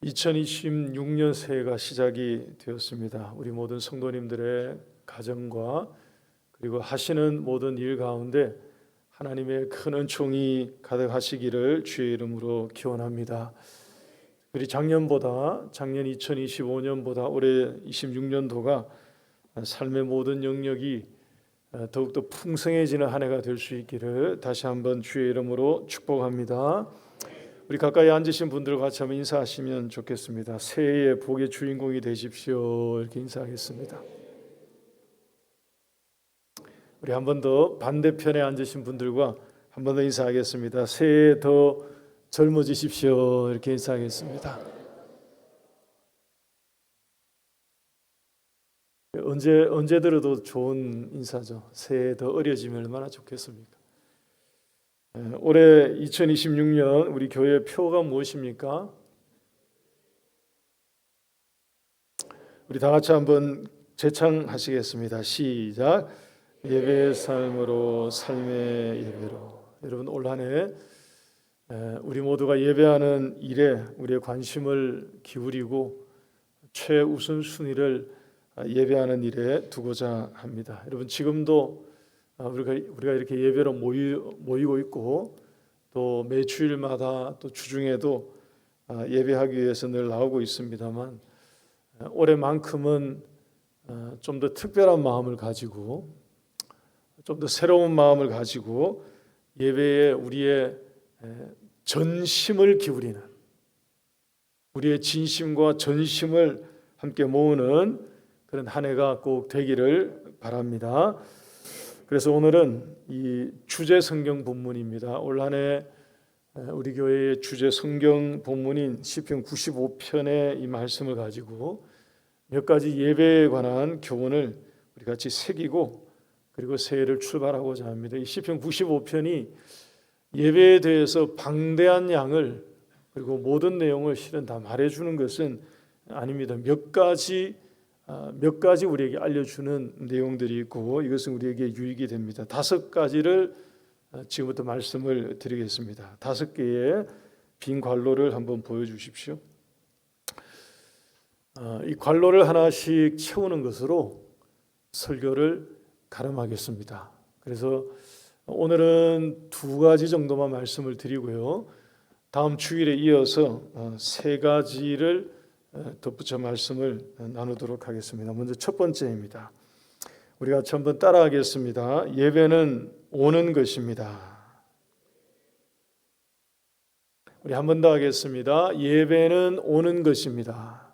2026년 새해가 시작이 되었습니다. 우리 모든 성도님들의 가정과 그리고 하시는 모든 일 가운데 하나님의 큰 은총이 가득하시기를 주의 이름으로 기원합니다. 우리 작년 2025년보다 올해 26년도가 삶의 모든 영역이 더욱더 풍성해지는 한 해가 될 수 있기를 다시 한번 주의 이름으로 축복합니다. 우리 가까이 앉으신 분들과 같이 한번 인사하시면 좋겠습니다. 새해의 복의 주인공이 되십시오. 이렇게 인사하겠습니다. 우리 한 번 더 반대편에 앉으신 분들과 한 번 더 인사하겠습니다. 새해 더 젊어지십시오. 이렇게 인사하겠습니다. 언제 들어도 좋은 인사죠. 새해 더 어려지면 얼마나 좋겠습니까? 올해 2026년 우리 교회의 표가 무엇입니까? 우리 다 같이 한번 재창하시겠습니다. 시작. 예배의 삶으로 삶의 예배로. 여러분 올 한 해 우리 모두가 예배하는 일에 우리의 관심을 기울이고 최우선순위를 예배하는 일에 두고자 합니다. 여러분 지금도 우리가 이렇게 예배로 모이고 있고 또 매 주일마다 또 주중에도 예배하기 위해서 늘 나오고 있습니다만 올해만큼은 좀 더 특별한 마음을 가지고 좀 더 새로운 마음을 가지고 예배에 우리의 전심을 기울이는 우리의 진심과 전심을 함께 모으는 그런 한 해가 꼭 되기를 바랍니다. 그래서 오늘은 이 주제 성경 본문입니다. 올 한 해 우리 교회의 주제 성경 본문인 시편 95편의 이 말씀을 가지고 몇 가지 예배에 관한 교훈을 우리 같이 새기고 그리고 새해를 출발하고자 합니다. 이 시편 95편이 예배에 대해서 방대한 양을 그리고 모든 내용을 실은 다 말해주는 것은 아닙니다. 몇 가지 우리에게 알려주는 내용들이 있고 이것은 우리에게 유익이 됩니다. 5가지를 지금부터 말씀을 드리겠습니다. 5개의 빈 관로를 한번 보여주십시오. 이 관로를 하나씩 채우는 것으로 설교를 가름하겠습니다. 그래서 오늘은 2가지 정도만 말씀을 드리고요. 다음 주일에 이어서 3가지를 덧붙여 말씀을 나누도록 하겠습니다. 먼저 첫 번째입니다. 우리가 같이 한번 따라하겠습니다. 예배는 오는 것입니다. 우리 한 번 더 하겠습니다. 예배는 오는 것입니다.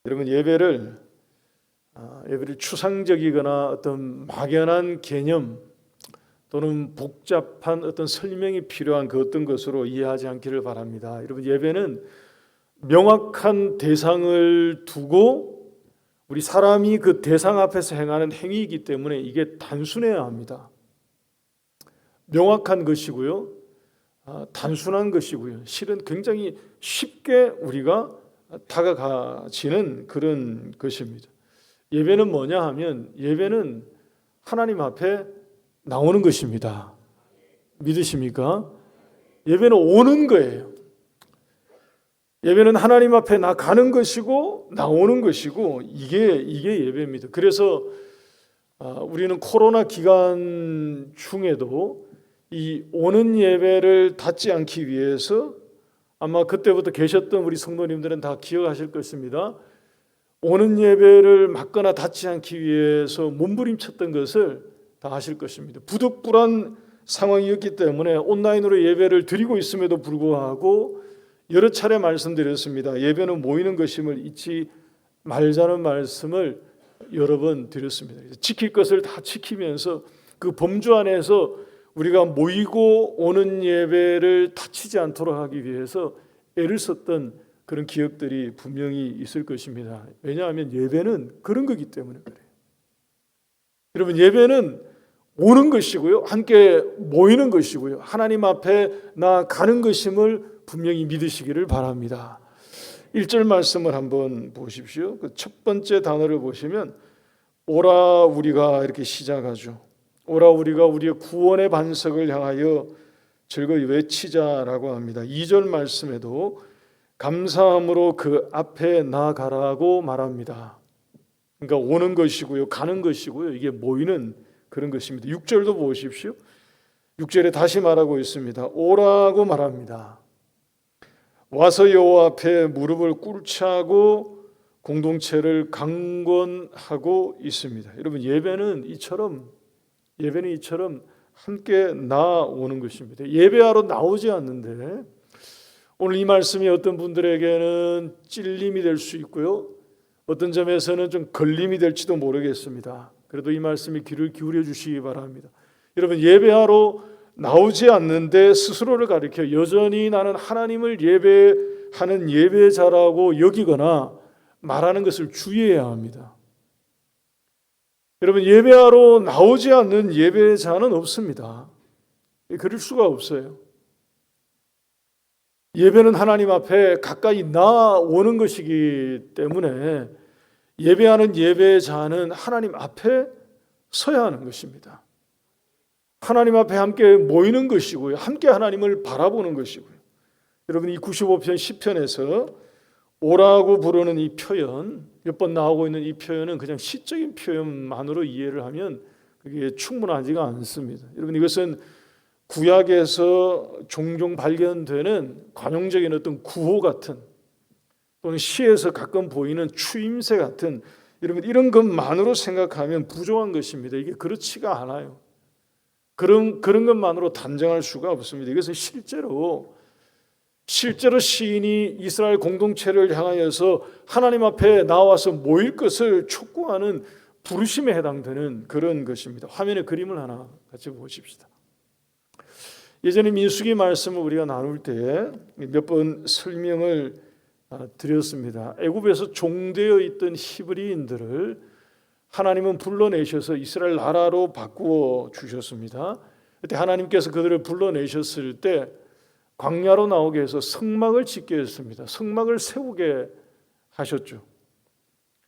여러분 예배를 추상적이거나 어떤 막연한 개념 또는 복잡한 어떤 설명이 필요한 그 어떤 것으로 이해하지 않기를 바랍니다. 여러분 예배는 명확한 대상을 두고 우리 사람이 그 대상 앞에서 행하는 행위이기 때문에 이게 단순해야 합니다. 명확한 것이고요. 단순한 것이고요. 실은 굉장히 쉽게 우리가 다가가지는 그런 것입니다. 예배는 뭐냐 하면 예배는 하나님 앞에 나오는 것입니다. 믿으십니까? 예배는 오는 거예요. 예배는 하나님 앞에 나가는 것이고 나오는 것이고 이게 예배입니다. 그래서 우리는 코로나 기간 중에도 이 오는 예배를 닫지 않기 위해서 아마 그때부터 계셨던 우리 성도님들은 다 기억하실 것입니다. 오는 예배를 막거나 닫지 않기 위해서 몸부림쳤던 것을 다 아실 것입니다. 부득불한 상황이었기 때문에 온라인으로 예배를 드리고 있음에도 불구하고 여러 차례 말씀드렸습니다. 예배는 모이는 것임을 잊지 말자는 말씀을 여러 번 드렸습니다. 지킬 것을 다 지키면서 그 범주 안에서 우리가 모이고 오는 예배를 다치지 않도록 하기 위해서 애를 썼던 그런 기억들이 분명히 있을 것입니다. 왜냐하면 예배는 그런 거기 때문에 그래요. 여러분 예배는 오는 것이고요. 함께 모이는 것이고요. 하나님 앞에 나가는 것임을 분명히 믿으시기를 바랍니다. 1절 말씀을 한번 보십시오. 그 첫 번째 단어를 보시면 오라 우리가 이렇게 시작하죠. 오라 우리가 우리의 구원의 반석을 향하여 즐거이 외치자라고 합니다. 2절 말씀에도 감사함으로 그 앞에 나아가라고 말합니다. 그러니까 오는 것이고요, 가는 것이고요, 이게 모이는 그런 것입니다. 6절도 보십시오. 6절에 다시 말하고 있습니다. 오라고 말합니다. 와서 여호와 앞에 무릎을 꿇자고 공동체를 강권하고 있습니다. 여러분, 예배는 이처럼 함께 나오는 것입니다. 예배하러 나오지 않는데, 오늘 이 말씀이 어떤 분들에게는 찔림이 될 수 있고요, 어떤 점에서는 좀 걸림이 될지도 모르겠습니다. 그래도 이 말씀에 귀를 기울여 주시기 바랍니다. 여러분, 예배하러 나오지 않는데 스스로를 가리켜 여전히 나는 하나님을 예배하는 예배자라고 여기거나 말하는 것을 주의해야 합니다. 여러분, 예배하러 나오지 않는 예배자는 없습니다. 그럴 수가 없어요. 예배는 하나님 앞에 가까이 나오는 것이기 때문에 예배하는 예배자는 하나님 앞에 서야 하는 것입니다. 하나님 앞에 함께 모이는 것이고요, 함께 하나님을 바라보는 것이고요. 여러분, 이 95편 시편에서 오라고 부르는 이 표현, 몇 번 나오고 있는 이 표현은 그냥 시적인 표현만으로 이해를 하면 그게 충분하지가 않습니다. 여러분, 이것은 구약에서 종종 발견되는 관용적인 어떤 구호 같은, 또는 시에서 가끔 보이는 추임새 같은, 여러분, 이런 것만으로 생각하면 부족한 것입니다. 이게 그렇지가 않아요. 그런 것만으로 단정할 수가 없습니다. 이것은 실제로 시인이 이스라엘 공동체를 향하여서 하나님 앞에 나와서 모일 것을 촉구하는 부르심에 해당되는 그런 것입니다. 화면에 그림을 하나 같이 보십시다. 예전에 민수기 말씀을 우리가 나눌 때 몇 번 설명을 드렸습니다. 애굽에서 종되어 있던 히브리인들을 하나님은 불러내셔서 이스라엘 나라로 바꾸어 주셨습니다. 그때 하나님께서 그들을 불러내셨을 때 광야로 나오게 해서 성막을 짓게 했습니다. 성막을 세우게 하셨죠.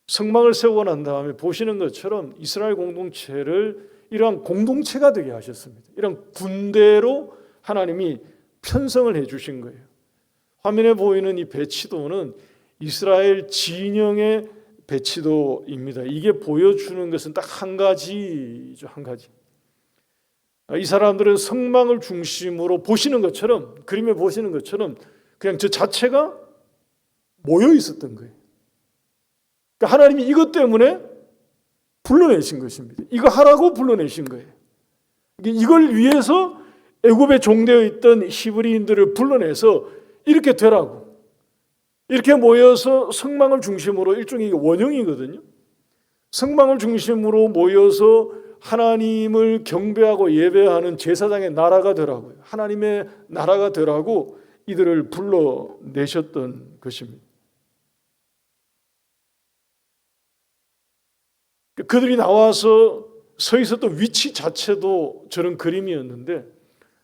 성막을 세우고 난 다음에 보시는 것처럼 이스라엘 공동체를 이러한 공동체가 되게 하셨습니다. 이런 군대로 하나님이 편성을 해주신 거예요. 화면에 보이는 이 배치도는 이스라엘 진영의 배치도입니다. 이게 보여주는 것은 딱 한 가지죠, 한 가지. 이 사람들은 성막을 중심으로 보시는 것처럼, 그림에 보시는 것처럼 그냥 저 자체가 모여 있었던 거예요. 그러니까 하나님이 이것 때문에 불러내신 것입니다. 이거 하라고 불러내신 거예요. 이걸 위해서 애굽에 종되어 있던 히브리인들을 불러내서 이렇게 되라고, 이렇게 모여서 성막을 중심으로, 일종의 원형이거든요. 성막을 중심으로 모여서 하나님을 경배하고 예배하는 제사장의 나라가 되라고요. 하나님의 나라가 되라고 이들을 불러내셨던 것입니다. 그들이 나와서 서 있었던 위치 자체도 저런 그림이었는데,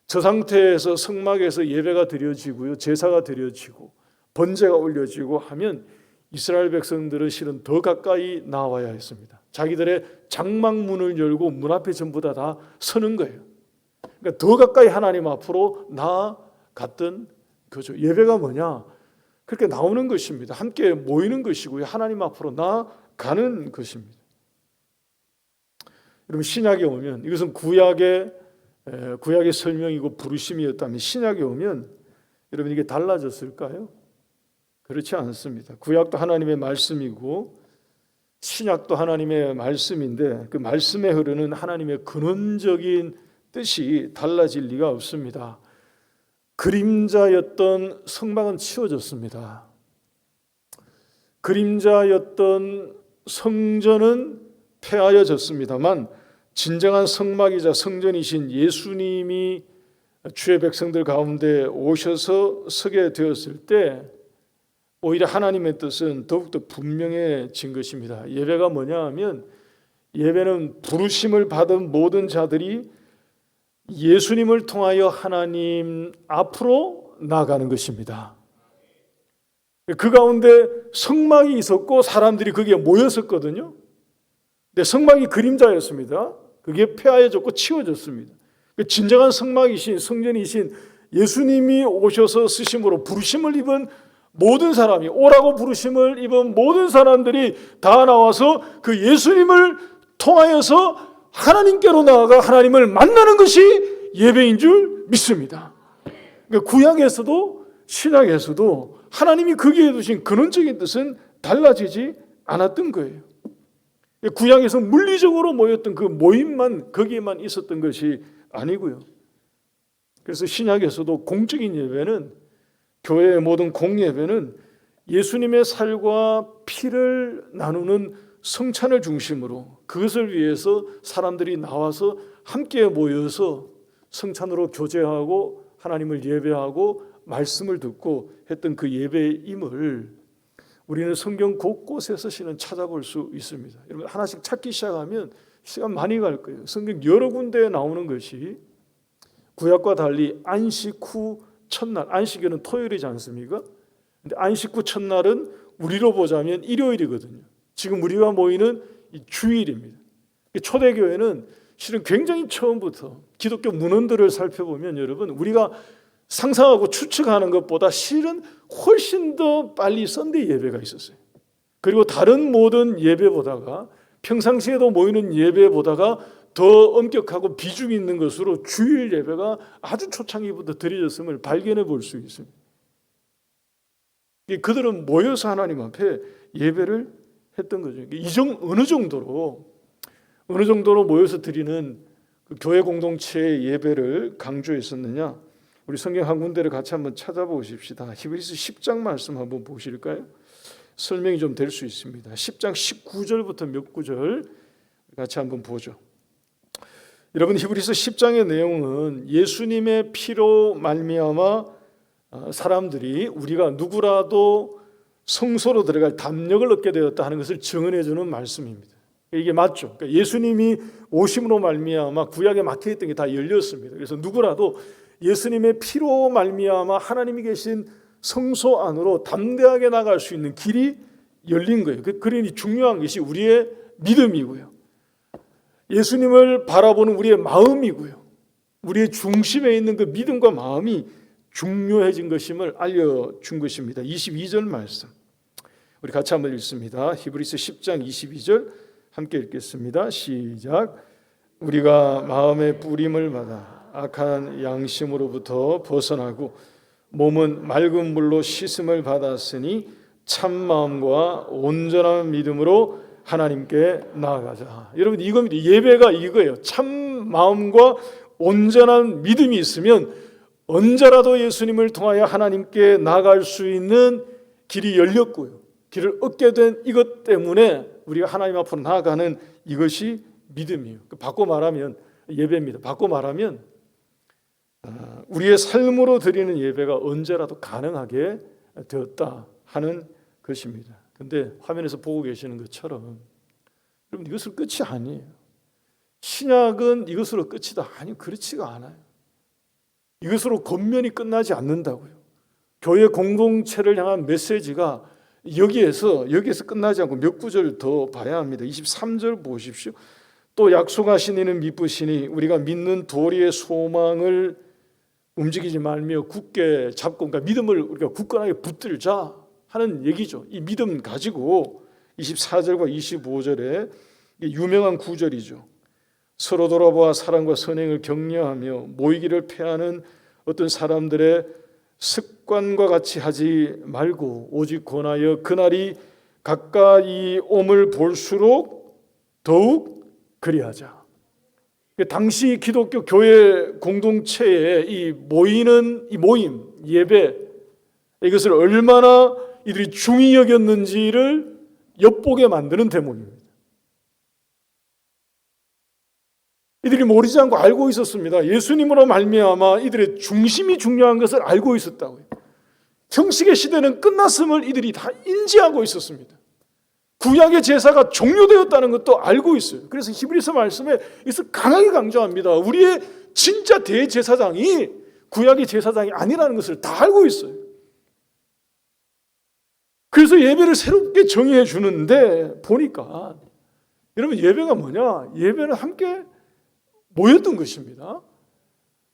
저 상태에서 성막에서 예배가 드려지고요, 제사가 드려지고 번제가 올려지고 하면 이스라엘 백성들은 실은 더 가까이 나와야 했습니다. 자기들의 장막문을 열고 문 앞에 전부 다 서는 거예요. 그러니까 더 가까이 하나님 앞으로 나아갔던 거죠. 예배가 뭐냐? 그렇게 나오는 것입니다. 함께 모이는 것이고요, 하나님 앞으로 나아가는 것입니다. 여러분, 신약에 오면, 이것은 구약의 설명이고 부르심이었다면, 신약에 오면 여러분 이게 달라졌을까요? 그렇지 않습니다. 구약도 하나님의 말씀이고 신약도 하나님의 말씀인데, 그 말씀에 흐르는 하나님의 근원적인 뜻이 달라질 리가 없습니다. 그림자였던 성막은 치워졌습니다. 그림자였던 성전은 폐하여졌습니다만, 진정한 성막이자 성전이신 예수님이 주의 백성들 가운데 오셔서 서게 되었을 때 오히려 하나님의 뜻은 더욱더 분명해진 것입니다. 예배가 뭐냐 하면, 예배는 부르심을 받은 모든 자들이 예수님을 통하여 하나님 앞으로 나아가는 것입니다. 그 가운데 성막이 있었고 사람들이 거기에 모였었거든요. 근데 성막이 그림자였습니다. 그게 폐하여졌고 치워졌습니다. 진정한 성막이신, 성전이신 예수님이 오셔서 쓰심으로 부르심을 입은 모든 사람이, 오라고 부르심을 입은 모든 사람들이 다 나와서 그 예수님을 통하여서 하나님께로 나아가 하나님을 만나는 것이 예배인 줄 믿습니다. 그러니까 구약에서도 신약에서도 하나님이 거기에 두신 근원적인 뜻은 달라지지 않았던 거예요. 구약에서 물리적으로 모였던 그 모임만 거기에만 있었던 것이 아니고요. 그래서 신약에서도 공적인 예배는, 교회의 모든 공예배는 예수님의 살과 피를 나누는 성찬을 중심으로, 그것을 위해서 사람들이 나와서 함께 모여서 성찬으로 교제하고 하나님을 예배하고 말씀을 듣고 했던 그 예배임을 우리는 성경 곳곳에서 실은 찾아볼 수 있습니다. 여러분, 하나씩 찾기 시작하면 시간 많이 갈 거예요. 성경 여러 군데에 나오는 것이 구약과 달리 안식 후 첫날, 안식일은 토요일이지 않습니까? 근데 안식 후 첫날은 우리로 보자면 일요일이거든요. 지금 우리가 모이는 이 주일입니다. 초대교회는 실은 굉장히 처음부터 기독교 문헌들을 살펴보면 여러분, 우리가 상상하고 추측하는 것보다 실은 훨씬 더 빨리 썬데이 예배가 있었어요. 그리고 다른 모든 예배보다가, 평상시에도 모이는 예배보다가 더 엄격하고 비중이 있는 것으로 주일 예배가 아주 초창기부터 드려졌음을 발견해 볼 수 있습니다. 그들은 모여서 하나님 앞에 예배를 했던 거죠. 어느 정도로 모여서 드리는 그 교회 공동체의 예배를 강조했었느냐? 우리 성경 한 군데를 같이 한번 찾아보십시다. 히브리서 10장 말씀 한번 보실까요? 설명이 좀 될 수 있습니다. 10장 19절부터 몇 구절 같이 한번 보죠. 여러분, 히브리서 10장의 내용은 예수님의 피로 말미암아 사람들이, 우리가 누구라도 성소로 들어갈 담력을 얻게 되었다 하는 것을 증언해 주는 말씀입니다. 이게 맞죠. 그러니까 예수님이 오심으로 말미암아 구약에 막혀있던 게 다 열렸습니다. 그래서 누구라도 예수님의 피로 말미암아 하나님이 계신 성소 안으로 담대하게 나갈 수 있는 길이 열린 거예요. 그러니 중요한 것이 우리의 믿음이고요, 예수님을 바라보는 우리의 마음이고요, 우리의 중심에 있는 그 믿음과 마음이 중요해진 것임을 알려준 것입니다. 22절 말씀 우리 같이 한번 읽습니다. 히브리서 10장 22절 함께 읽겠습니다. 시작. 우리가 마음의 뿌림을 받아 악한 양심으로부터 벗어나고 몸은 맑은 물로 씻음을 받았으니 참 마음과 온전한 믿음으로 하나님께 나아가자. 여러분, 이겁니다. 예배가 이거예요. 참 마음과 온전한 믿음이 있으면 언제라도 예수님을 통하여 하나님께 나아갈 수 있는 길이 열렸고요, 길을 얻게 된 이것 때문에 우리가 하나님 앞으로 나아가는 이것이 믿음이에요. 바꿔 말하면 예배입니다. 바꿔 말하면 우리의 삶으로 드리는 예배가 언제라도 가능하게 되었다 하는 것입니다. 그런데 화면에서 보고 계시는 것처럼 여러분, 이것으로 끝이 아니에요. 신약은 이것으로 끝이다. 아니, 그렇지가 않아요. 이것으로 권면이 끝나지 않는다고요. 교회 공동체를 향한 메시지가 여기에서 끝나지 않고 몇 구절 더 봐야 합니다. 23절 보십시오. 또 약속하신 이는 미쁘시니 우리가 믿는 도리의 소망을 움직이지 말며 굳게 잡고, 그러니까 믿음을 우리가 굳건하게 붙들자 하는 얘기죠. 이 믿음 가지고 24절과 25절에 유명한 구절이죠. 서로 돌아보아 사랑과 선행을 격려하며 모이기를 패하는 어떤 사람들의 습관과 같이 하지 말고 오직 권하여 그날이 가까이 옴을 볼수록 더욱 그리하자. 당시 기독교 교회 공동체의 이 모이는 이 모임, 예배, 이것을 얼마나 이들이 중히 여겼는지를 엿보게 만드는 대목입니다. 이들이 모르지 않고 알고 있었습니다. 예수님으로 말미암아 이들의 중심이 중요한 것을 알고 있었다고요. 형식의 시대는 끝났음을 이들이 다 인지하고 있었습니다. 구약의 제사가 종료되었다는 것도 알고 있어요. 그래서 히브리서 말씀에 이것을 강하게 강조합니다. 우리의 진짜 대제사장이 구약의 제사장이 아니라는 것을 다 알고 있어요. 그래서 예배를 새롭게 정의해 주는데 보니까, 여러분, 예배가 뭐냐? 예배는 함께 모였던 것입니다.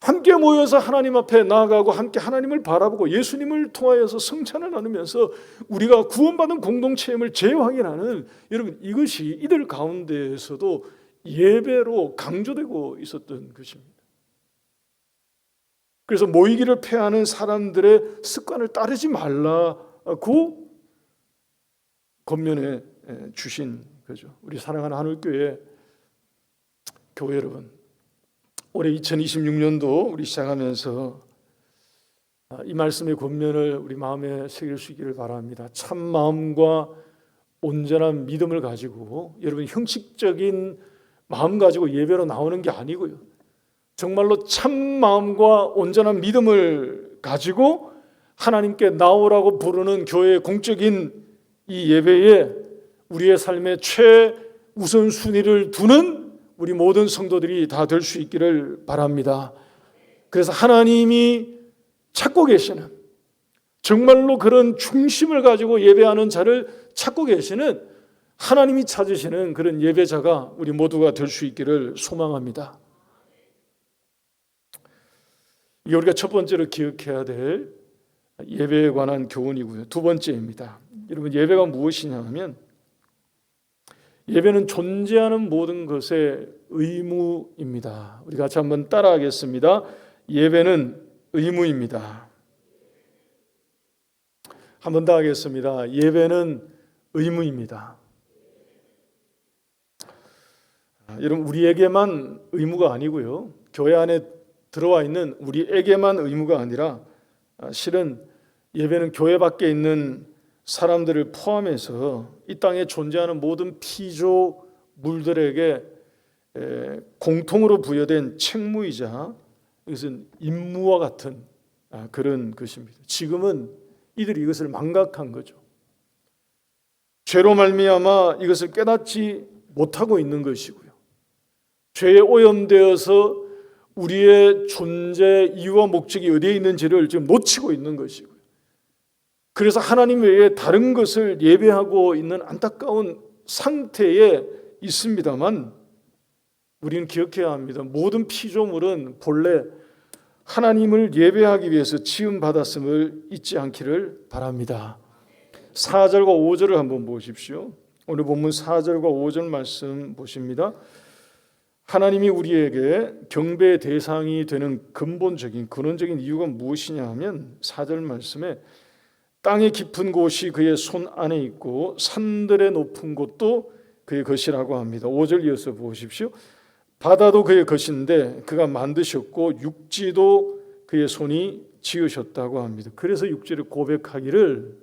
함께 모여서 하나님 앞에 나아가고 함께 하나님을 바라보고 예수님을 통하여서 성찬을 나누면서 우리가 구원받은 공동체임을 재확인하는, 여러분, 이것이 이들 가운데에서도 예배로 강조되고 있었던 것입니다. 그래서 모이기를 패하는 사람들의 습관을 따르지 말라고 권면해 주신 거죠. 우리 사랑하는 하늘교회 교회 여러분, 올해 2026년도 우리 시작하면서 이 말씀의 권면을 우리 마음에 새길 수 있기를 바랍니다. 참 마음과 온전한 믿음을 가지고, 여러분, 형식적인 마음 가지고 예배로 나오는 게 아니고요, 정말로 참 마음과 온전한 믿음을 가지고 하나님께 나오라고 부르는 교회의 공적인 이 예배에 우리의 삶의 최우선순위를 두는 우리 모든 성도들이 다 될 수 있기를 바랍니다. 그래서 하나님이 찾고 계시는, 정말로 그런 중심을 가지고 예배하는 자를 찾고 계시는, 하나님이 찾으시는 그런 예배자가 우리 모두가 될 수 있기를 소망합니다. 이게 우리가 첫 번째로 기억해야 될 예배에 관한 교훈이고요. 두 번째입니다. 여러분, 예배가 무엇이냐 하면, 예배는 존재하는 모든 것의 의무입니다. 우리 같이 한번 따라하겠습니다. 예배는 의무입니다. 한 번 더 하겠습니다. 예배는 의무입니다. 여러분, 우리에게만 의무가 아니고요, 교회 안에 들어와 있는 우리에게만 의무가 아니라, 실은 예배는 교회 밖에 있는 사람들을 포함해서 이 땅에 존재하는 모든 피조물들에게 공통으로 부여된 책무이자, 이것은 임무와 같은 그런 것입니다. 지금은 이들이 이것을 망각한 거죠. 죄로 말미암아 이것을 깨닫지 못하고 있는 것이고요, 죄에 오염되어서 우리의 존재 이유와 목적이 어디에 있는지를 지금 놓치고 있는 것이고요, 그래서 하나님 외에 다른 것을 예배하고 있는 안타까운 상태에 있습니다만, 우리는 기억해야 합니다. 모든 피조물은 본래 하나님을 예배하기 위해서 지음받았음을 잊지 않기를 바랍니다. 4절과 5절을 한번 보십시오. 오늘 본문 4절과 5절 말씀 보십니다. 하나님이 우리에게 경배의 대상이 되는 근본적인 근원적인 이유가 무엇이냐 하면, 4절 말씀에 땅의 깊은 곳이 그의 손 안에 있고 산들의 높은 곳도 그의 것이라고 합니다. 5절 이어서 보십시오. 바다도 그의 것인데 그가 만드셨고 육지도 그의 손이 지으셨다고 합니다. 그래서 6절에 고백하기를,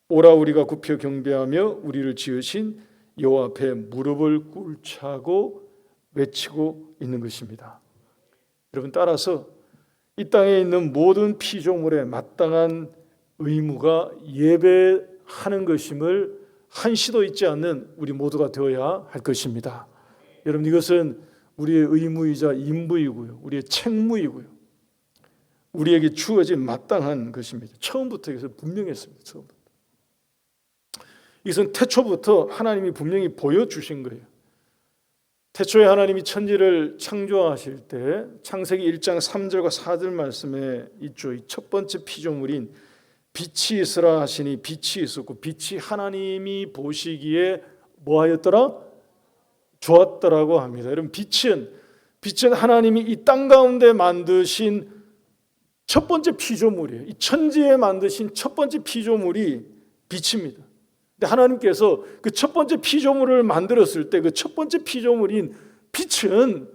오라 우리가 굽혀 경배하며 우리를 지으신 여호와 앞에 무릎을 꿇차고 외치고 있는 것입니다. 여러분, 따라서 이 땅에 있는 모든 피조물의 마땅한 의무가 예배하는 것임을 한시도 잊지 않는 우리 모두가 되어야 할 것입니다. 여러분, 이것은 우리의 의무이자 임무이고요, 우리의 책무이고요, 우리에게 주어진 마땅한 것입니다. 처음부터 이것은 분명했습니다. 처음부터. 이것은 태초부터 하나님이 분명히 보여주신 거예요. 태초에 하나님이 천지를 창조하실 때 창세기 1장 3절과 4절 말씀에 있죠. 이 첫 번째 피조물인 빛이 있으라 하시니 빛이 있었고, 빛이 하나님이 보시기에 뭐하였더라? 좋았더라고 합니다. 여러분, 빛은 하나님이 이 땅 가운데 만드신 첫 번째 피조물이에요. 이 천지에 만드신 첫 번째 피조물이 빛입니다. 근데 하나님께서 그 첫 번째 피조물을 만들었을 때 그 첫 번째 피조물인 빛은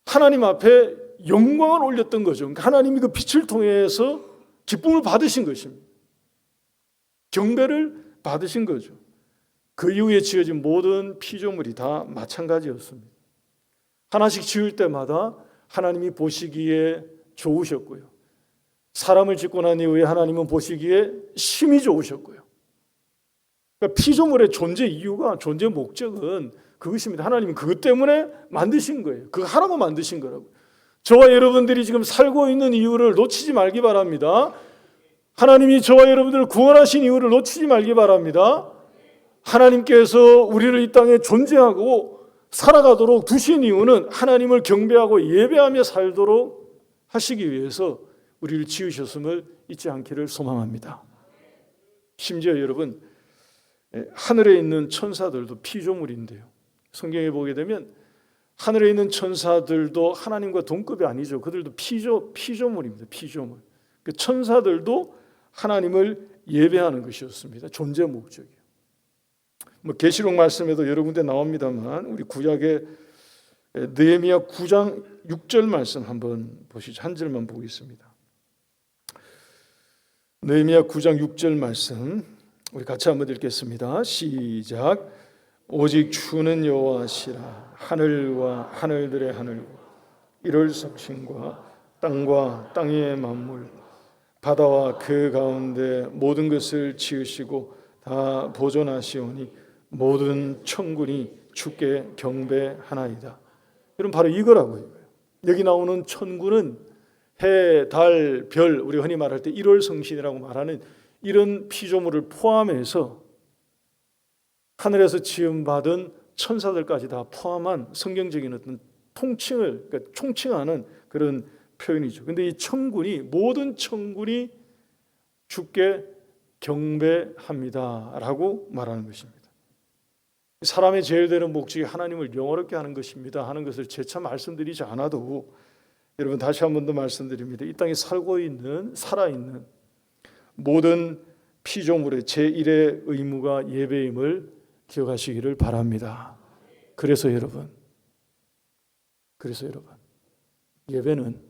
하나님 앞에 영광을 올렸던 거죠. 그러니까 하나님이 그 빛을 통해서 기쁨을 받으신 것입니다. 경배를 받으신 거죠. 그 이후에 지어진 모든 피조물이 다 마찬가지였습니다. 하나씩 지을 때마다 하나님이 보시기에 좋으셨고요, 사람을 짓고 난 이후에 하나님은 보시기에 심히 좋으셨고요. 그러니까 피조물의 존재 이유가, 존재 목적은 그것입니다. 하나님은 그것 때문에 만드신 거예요. 그거 하라고 만드신 거라고요. 저와 여러분들이 지금 살고 있는 이유를 놓치지 말기 바랍니다. 하나님이 저와 여러분들을 구원하신 이유를 놓치지 말기 바랍니다. 하나님께서 우리를 이 땅에 존재하고 살아가도록 두신 이유는 하나님을 경배하고 예배하며 살도록 하시기 위해서 우리를 지으셨음을 잊지 않기를 소망합니다. 심지어 여러분, 하늘에 있는 천사들도 피조물인데요. 성경에 보게 되면 하늘에 있는 천사들도 하나님과 동급이 아니죠. 그들도 피조물입니다. 피조물. 그 천사들도 하나님을 예배하는 것이었습니다. 존재 목적이요. 계시록 말씀에도 여러 군데 나옵니다만 우리 구약의 느헤미야 9장 6절 말씀 한번 보시죠. 한 절만 보겠습니다. 느헤미야 9장 6절 말씀 우리 같이 한번 읽겠습니다. 시작. 오직 주는 여호와시라. 하늘과 하늘들의 하늘과 이를 성신과 땅과 땅의 만물 바다와 그 가운데 모든 것을 지으시고 다 보존하시오니 모든 천군이 주께 경배하나이다. 여러분 바로 이거라고요. 여기 나오는 천군은 해, 달, 별, 우리 흔히 말할 때 일월성신이라고 말하는 이런 피조물을 포함해서 하늘에서 지음받은 천사들까지 다 포함한 성경적인 어떤 통칭을, 그러니까 총칭하는 그런 표현이죠. 근데 이 천군이, 모든 천군이 주께 경배합니다 라고 말하는 것입니다. 사람의 제일 되는 목적이 하나님을 영화롭게 하는 것입니다 하는 것을 재차 말씀드리지 않아도 여러분 다시 한 번 더 말씀드립니다. 이 땅에 살아있는 모든 피조물의 제1의 의무가 예배임을 기억하시기를 바랍니다. 그래서 여러분 예배는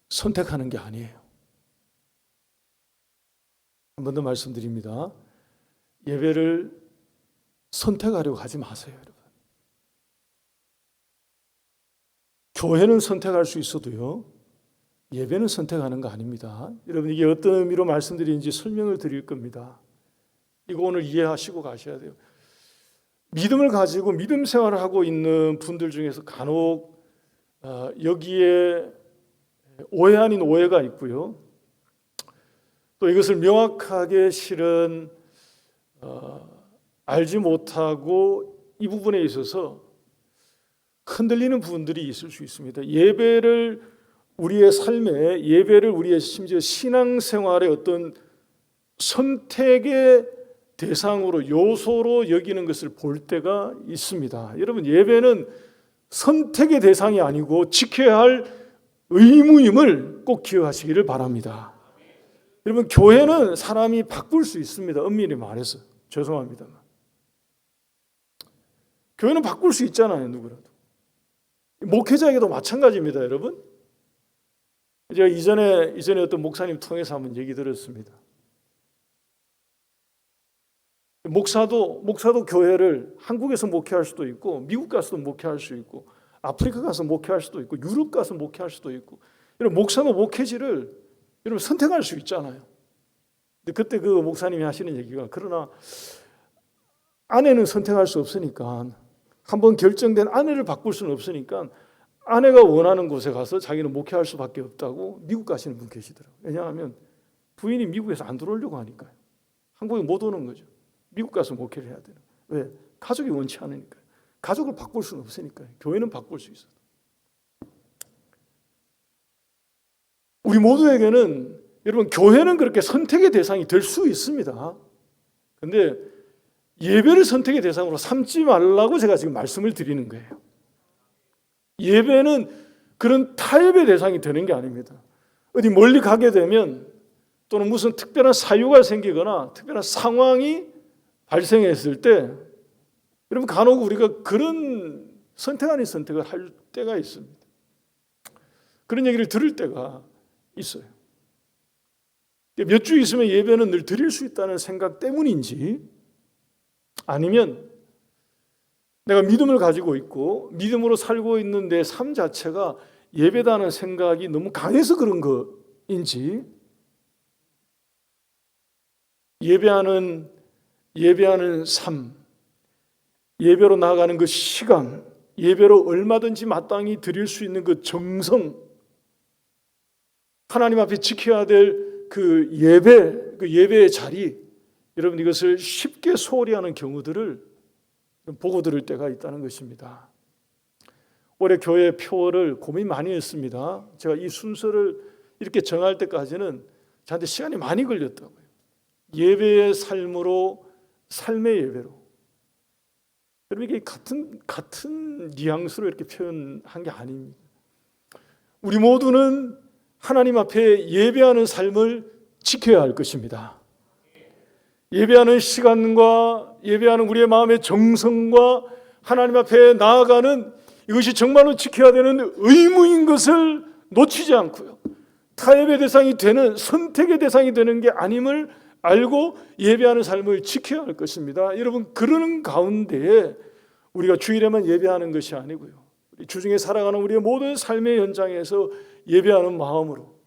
선택하는 게 아니에요. 한 번 더 말씀드립니다. 예배를 선택하려고 하지 마세요, 여러분. 교회는 선택할 수 있어도요, 예배는 선택하는 거 아닙니다. 여러분 이게 어떤 의미로 말씀드리는지 설명을 드릴 겁니다. 이거 오늘 이해하시고 가셔야 돼요. 믿음을 가지고 믿음 생활을 하고 있는 분들 중에서 간혹 여기에 오해 아닌 오해가 있고요. 또 이것을 명확하게 실은 알지 못하고 이 부분에 있어서 흔들리는 부분들이 있을 수 있습니다. 예배를 우리의 삶에, 예배를 우리의 심지어 신앙생활의 어떤 선택의 대상으로, 요소로 여기는 것을 볼 때가 있습니다. 여러분 예배는 선택의 대상이 아니고 지켜야 할 의무임을 꼭 기억하시기를 바랍니다. 여러분 교회는 사람이 바꿀 수 있습니다. 엄밀히 말해서 죄송합니다만 교회는 바꿀 수 있잖아요. 누구라도. 목회자에게도 마찬가지입니다. 여러분 제가 이전에 어떤 목사님 통해서 한번 얘기 들었습니다. 목사도 교회를 한국에서 목회할 수도 있고 미국 가서도 목회할 수 있고 아프리카 가서 목회할 수도 있고 유럽 가서 목회할 수도 있고 여러분 목사도 목회지를 여러분 선택할 수 있잖아요. 근데 그때 그 목사님이 하시는 얘기가 그러나 아내는 선택할 수 없으니까 한번 결정된 아내를 바꿀 수는 없으니까 아내가 원하는 곳에 가서 자기는 목회할 수밖에 없다고 미국 가시는 분 계시더라고요. 왜냐하면 부인이 미국에서 안 들어오려고 하니까요. 한국에 못 오는 거죠. 미국 가서 목회를 해야 되는. 왜? 가족이 원치 않으니까요. 가족을 바꿀 수는 없으니까요. 교회는 바꿀 수 있어요. 우리 모두에게는 여러분 교회는 그렇게 선택의 대상이 될 수 있습니다. 그런데 예배를 선택의 대상으로 삼지 말라고 제가 지금 말씀을 드리는 거예요. 예배는 그런 타협의 대상이 되는 게 아닙니다. 어디 멀리 가게 되면 또는 무슨 특별한 사유가 생기거나 특별한 상황이 발생했을 때 여러분 간혹 우리가 그런 선택 아닌 선택을 할 때가 있습니다. 그런 얘기를 들을 때가 있어요. 몇 주 있으면 예배는 늘 드릴 수 있다는 생각 때문인지 아니면 내가 믿음을 가지고 있고 믿음으로 살고 있는 내 삶 자체가 예배다는 생각이 너무 강해서 그런 거인지 예배하는 삶, 예배로 나아가는 그 시간, 예배로 얼마든지 마땅히 드릴 수 있는 그 정성, 하나님 앞에 지켜야 될 그 예배의 자리, 여러분 이것을 쉽게 소홀히 하는 경우들을 보고 들을 때가 있다는 것입니다. 올해 교회 표어를 고민 많이 했습니다. 제가 이 순서를 이렇게 정할 때까지는 저한테 시간이 많이 걸렸더라고요. 예배의 삶으로 삶의 예배로. 여러분 이게 같은 뉘앙스로 이렇게 표현한 게 아닙니다. 우리 모두는 하나님 앞에 예배하는 삶을 지켜야 할 것입니다. 예배하는 시간과 예배하는 우리의 마음의 정성과 하나님 앞에 나아가는 이것이 정말로 지켜야 되는 의무인 것을 놓치지 않고요. 타협의 대상이 되는, 선택의 대상이 되는 게 아님을 알고 예배하는 삶을 지켜야 할 것입니다. 여러분, 그러는 가운데에 우리가 주일에만 예배하는 것이 아니고요, 주중에 살아가는 우리의 모든 삶의 현장에서 예배하는 마음으로,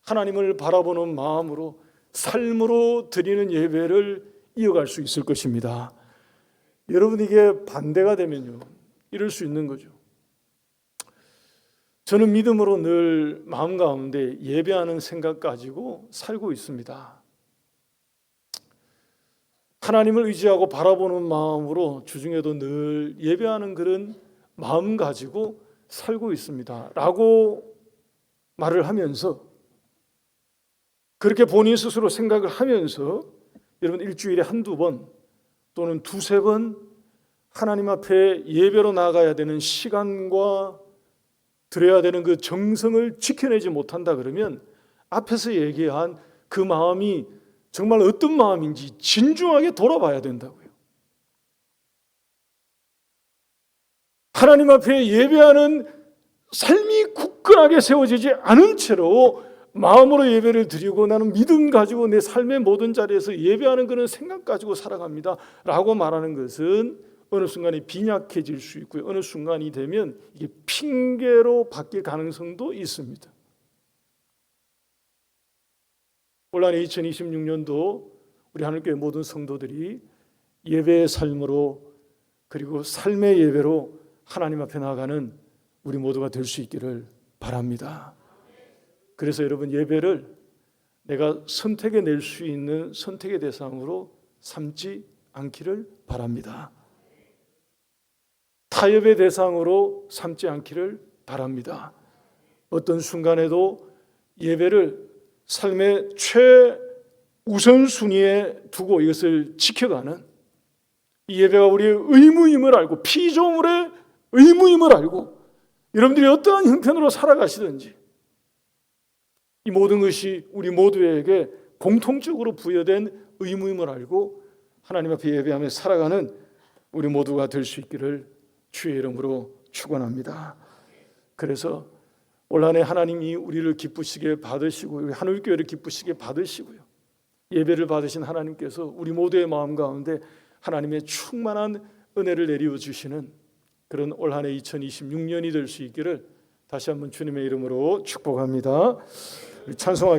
하나님을 바라보는 마음으로, 삶으로 드리는 예배를 이어갈 수 있을 것입니다. 여러분, 이게 반대가 되면요, 이럴 수 있는 거죠. 저는 믿음으로 늘 마음 가운데 예배하는 생각 가지고 살고 있습니다. 하나님을 의지하고 바라보는 마음으로 주중에도 늘 예배하는 그런 마음 가지고 살고 있습니다 라고 말을 하면서, 그렇게 본인 스스로 생각을 하면서 여러분 일주일에 한두 번 또는 두세 번 하나님 앞에 예배로 나가야 되는 시간과 드려야 되는 그 정성을 지켜내지 못한다 그러면 앞에서 얘기한 그 마음이 정말 어떤 마음인지 진중하게 돌아봐야 된다고요. 하나님 앞에 예배하는 삶이 굳건하게 세워지지 않은 채로 마음으로 예배를 드리고 나는 믿음 가지고 내 삶의 모든 자리에서 예배하는 그런 생각 가지고 살아갑니다 라고 말하는 것은 어느 순간에 빈약해질 수 있고요, 어느 순간이 되면 이게 핑계로 바뀔 가능성도 있습니다. 올 한해 2026년도 우리 하늘교회 모든 성도들이 예배의 삶으로, 그리고 삶의 예배로 하나님 앞에 나아가는 우리 모두가 될 수 있기를 바랍니다. 그래서 여러분, 예배를 내가 선택해낼 수 있는 선택의 대상으로 삼지 않기를 바랍니다. 타협의 대상으로 삼지 않기를 바랍니다. 어떤 순간에도 예배를 삶의 최우선순위에 두고 이것을 지켜가는, 이 예배가 우리의 의무임을 알고, 피조물의 의무임을 알고 여러분들이 어떠한 형편으로 살아가시든지 이 모든 것이 우리 모두에게 공통적으로 부여된 의무임을 알고 하나님 앞에 예배하며 살아가는 우리 모두가 될 수 있기를 주의 이름으로 축원합니다. 그래서 올 한해 하나님이 우리를 기쁘시게 받으시고 우리 하늘교회를 기쁘시게 받으시고요, 예배를 받으신 하나님께서 우리 모두의 마음 가운데 하나님의 충만한 은혜를 내리워 주시는 그런 올 한해 2026년이 될 수 있기를 다시 한번 주님의 이름으로 축복합니다. 찬송하겠습니다.